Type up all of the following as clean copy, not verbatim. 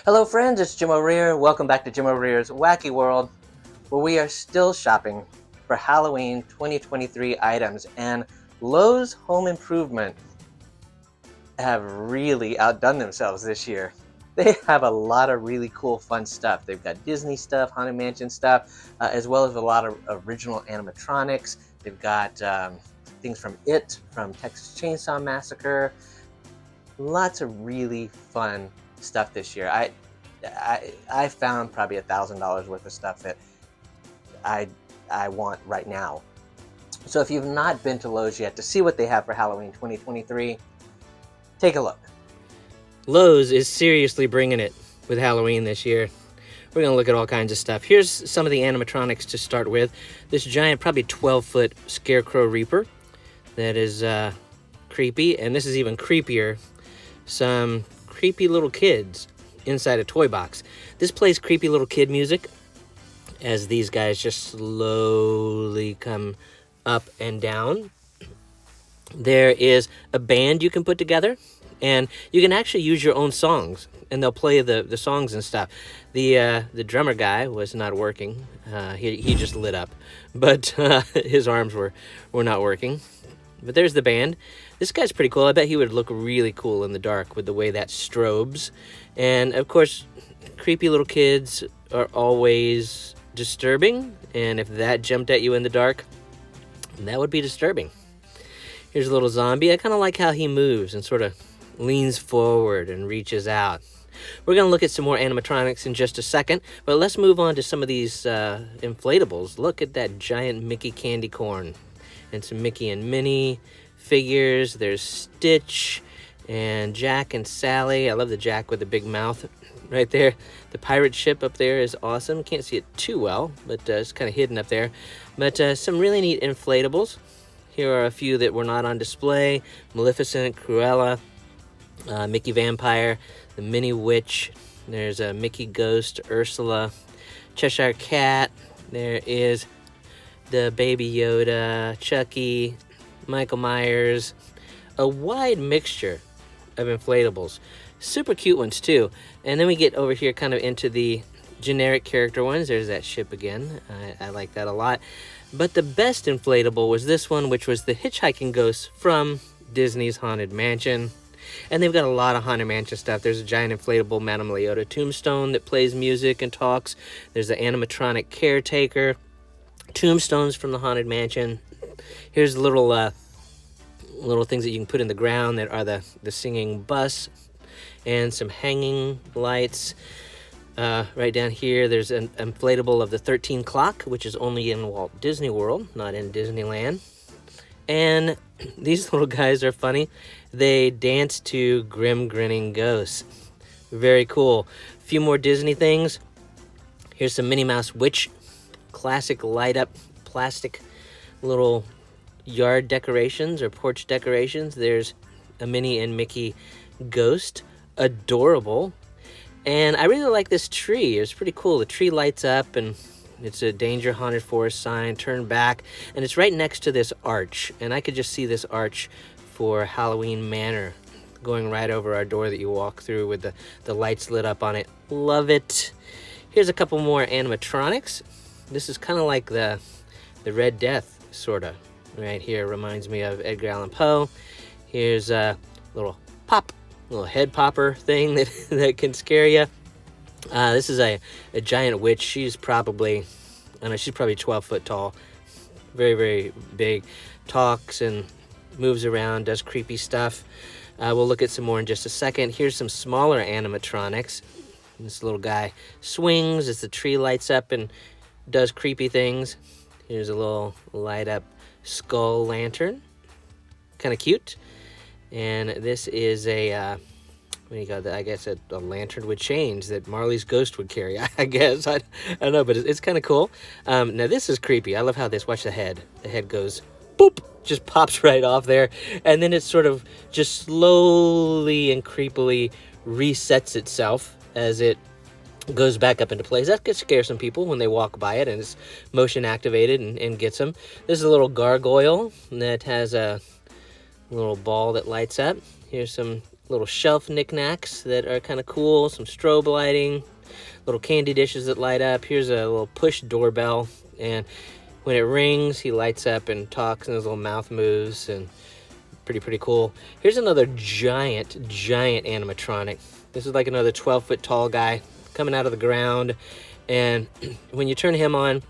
Hello friends, it's Jim O'Rear. Welcome back to Jim O'Rear's Wacky World, where we are still shopping for Halloween 2023 items, and Lowe's Home Improvement have really outdone themselves this year. They have a lot of really cool fun stuff. They've got Disney stuff, Haunted Mansion stuff, as well as a lot of original animatronics. They've got things from It, from Texas Chainsaw Massacre. Lots of really fun stuff this year. I found probably $1,000 worth of stuff that I want right now. So if you've not been to Lowe's yet to see what they have for Halloween 2023, take a look. Lowe's is seriously bringing it with Halloween this year. We're going to look at all kinds of stuff. Here's some of the animatronics to start with. This giant, probably 12-foot Scarecrow Reaper that is creepy, and this is even creepier. Some creepy little kids inside a toy box. This plays creepy little kid music as these guys just slowly come up and down. There is a band you can put together, and you can actually use your own songs, and they'll play the songs and stuff. The drummer guy was not working. He just lit up, but his arms were not working. But there's the band. This guy's pretty cool. I bet he would look really cool in the dark with the way that strobes. And of course, creepy little kids are always disturbing, and if that jumped at you in the dark, that would be disturbing. Here's a little zombie. I kind of like how he moves and sort of leans forward and reaches out. We're going to look at some more animatronics in just a second, but let's move on to some of these inflatables. Look at that giant Mickey candy corn and some Mickey and Minnie figures. There's Stitch and Jack and Sally. I love the Jack with the big mouth right there. The pirate ship up there is awesome. Can't see it too well, but it's kind of hidden up there. But some really neat inflatables. Here are a few that were not on display. Maleficent, Cruella, Mickey Vampire, the Minnie Witch. There's a Mickey Ghost, Ursula, Cheshire Cat. There is the Baby Yoda, Chucky, Michael Myers. A wide mixture of inflatables. Super cute ones too. And then we get over here kind of into the generic character ones. There's that ship again. I like that a lot. But the best inflatable was this one, which was the hitchhiking ghost from Disney's Haunted Mansion. And they've got a lot of Haunted Mansion stuff. There's a giant inflatable Madame Leota tombstone that plays music and talks. There's the animatronic caretaker. Tombstones from the Haunted Mansion. Here's little things that you can put in the ground that are the singing bus, and some hanging lights. Right down here, there's an inflatable of the 13 clock, which is only in Walt Disney World, not in Disneyland. And these little guys are funny. They dance to Grim Grinning Ghosts. Very cool. A few more Disney things. Here's some Minnie Mouse Witch, classic light up plastic little yard decorations or porch decorations. There's a Minnie and Mickey ghost. Adorable. And I really like this tree. It's pretty cool. The tree lights up, and it's a danger haunted forest sign. Turn back, and it's right next to this arch, and I could just see this arch for Halloween Manor going right over our door that you walk through with the lights lit up on it. Love it. Here's a couple more animatronics. This is kind of like the Red Death, sort of. Right here reminds me of Edgar Allan Poe. Here's a little head popper thing that can scare you. This is a giant witch. She's probably 12 foot tall. Very, very big. Talks and moves around, does creepy stuff. We'll look at some more in just a second. Here's some smaller animatronics. This little guy swings as the tree lights up and does creepy things. Here's a little light up skull lantern. Kind of cute. And this is I guess a lantern with chains that Marley's ghost would carry, I guess. I don't know, but it's kind of cool. Now this is creepy. I love how this, watch the head. The head goes, boop, just pops right off there. And then it sort of just slowly and creepily resets itself as it goes back up into place. That could scare some people when they walk by it, and it's motion activated and gets them. This is a little gargoyle that has a little ball that lights up. Here's some little shelf knickknacks that are kind of cool, some strobe lighting, little candy dishes that light up. Here's a little push doorbell, and when it rings, he lights up and talks, and his little mouth moves, and pretty cool. Here's another giant animatronic. This is like another 12-foot tall guy coming out of the ground, and when you turn him on,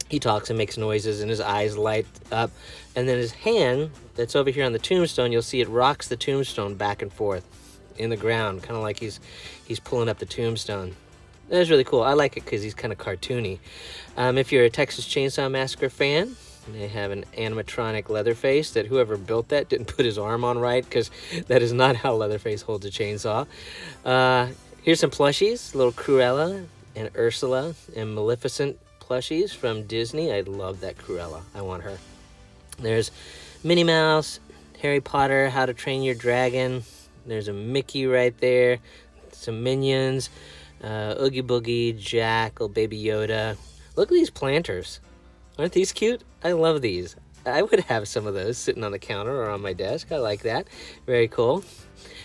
he talks and makes noises, and his eyes light up, and then his hand that's over here on the tombstone, you'll see it rocks the tombstone back and forth in the ground, kind of like he's pulling up the tombstone. That's really cool. I like it because he's kind of cartoony. If you're a Texas Chainsaw Massacre fan, they have an animatronic Leatherface that whoever built that didn't put his arm on right, because that is not how Leatherface holds a chainsaw. Here's some plushies, little Cruella and Ursula and Maleficent plushies from Disney. I love that Cruella. I want her. There's Minnie Mouse, Harry Potter, How to Train Your Dragon. There's a Mickey right there. Some Minions, Oogie Boogie, Jack, little Baby Yoda. Look at these planters. Aren't these cute? I love these. I would have some of those sitting on the counter or on my desk. I like that. Very cool.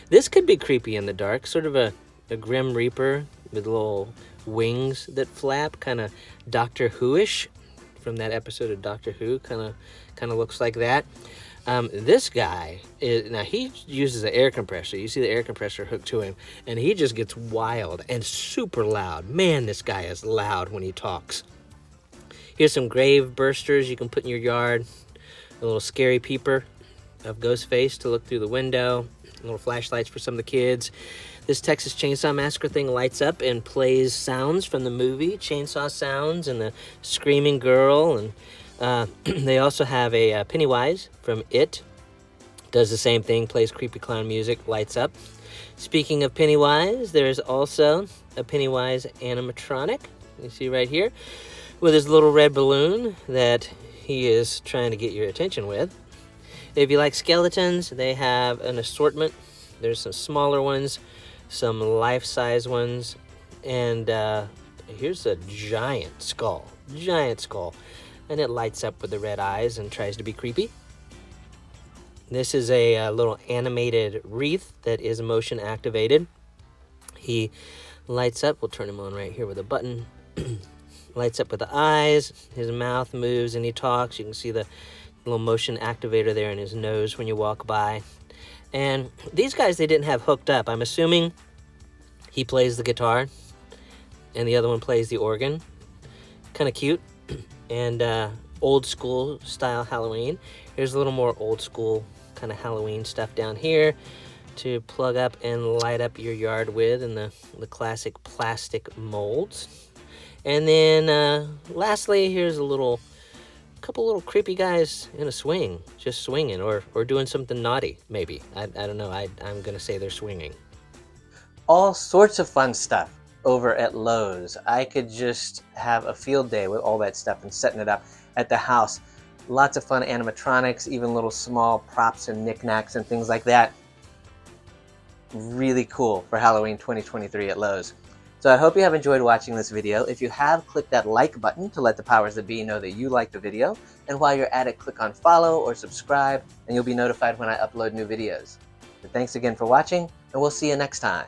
This could be creepy in the dark. Sort of a Grim Reaper with little wings that flap. Kind of Doctor Who-ish from that episode of Doctor Who. Kind of looks like that. This guy, now he uses an air compressor. You see the air compressor hooked to him, and he just gets wild and super loud. Man, this guy is loud when he talks. Here's some grave bursters you can put in your yard. A little scary peeper of Ghostface to look through the window. Little flashlights for some of the kids. This Texas Chainsaw Massacre thing lights up and plays sounds from the movie, chainsaw sounds, and the screaming girl, and they also have a Pennywise from It. Does the same thing, plays creepy clown music, lights up. Speaking of Pennywise, there's also a Pennywise animatronic. You see right here, with his little red balloon that he is trying to get your attention with. If you like skeletons, they have an assortment. There's some smaller ones, some life-size ones, and here's a giant skull. And it lights up with the red eyes and tries to be creepy. This is a little animated wreath that is motion activated. He lights up. We'll turn him on right here with a button. Lights up with the eyes. His mouth moves and he talks. You can see the little motion activator there in his nose when you walk by. And these guys, they didn't have hooked up. I'm assuming he plays the guitar and the other one plays the organ. Kind of cute. And old school style Halloween. Here's a little more old school kind of Halloween stuff down here to plug up and light up your yard with, in the classic plastic molds. And then lastly, here's a couple little creepy guys in a swing, just swinging or doing something naughty, maybe. I don't know. I'm gonna say they're swinging. All sorts of fun stuff over at Lowe's. I could just have a field day with all that stuff and setting it up at the house. Lots of fun animatronics, even little small props and knickknacks and things like that. Really cool for Halloween 2023 at Lowe's. So I hope you have enjoyed watching this video. If you have, click that like button to let the powers that be know that you like the video. And while you're at it, click on follow or subscribe, and you'll be notified when I upload new videos. But thanks again for watching, and we'll see you next time.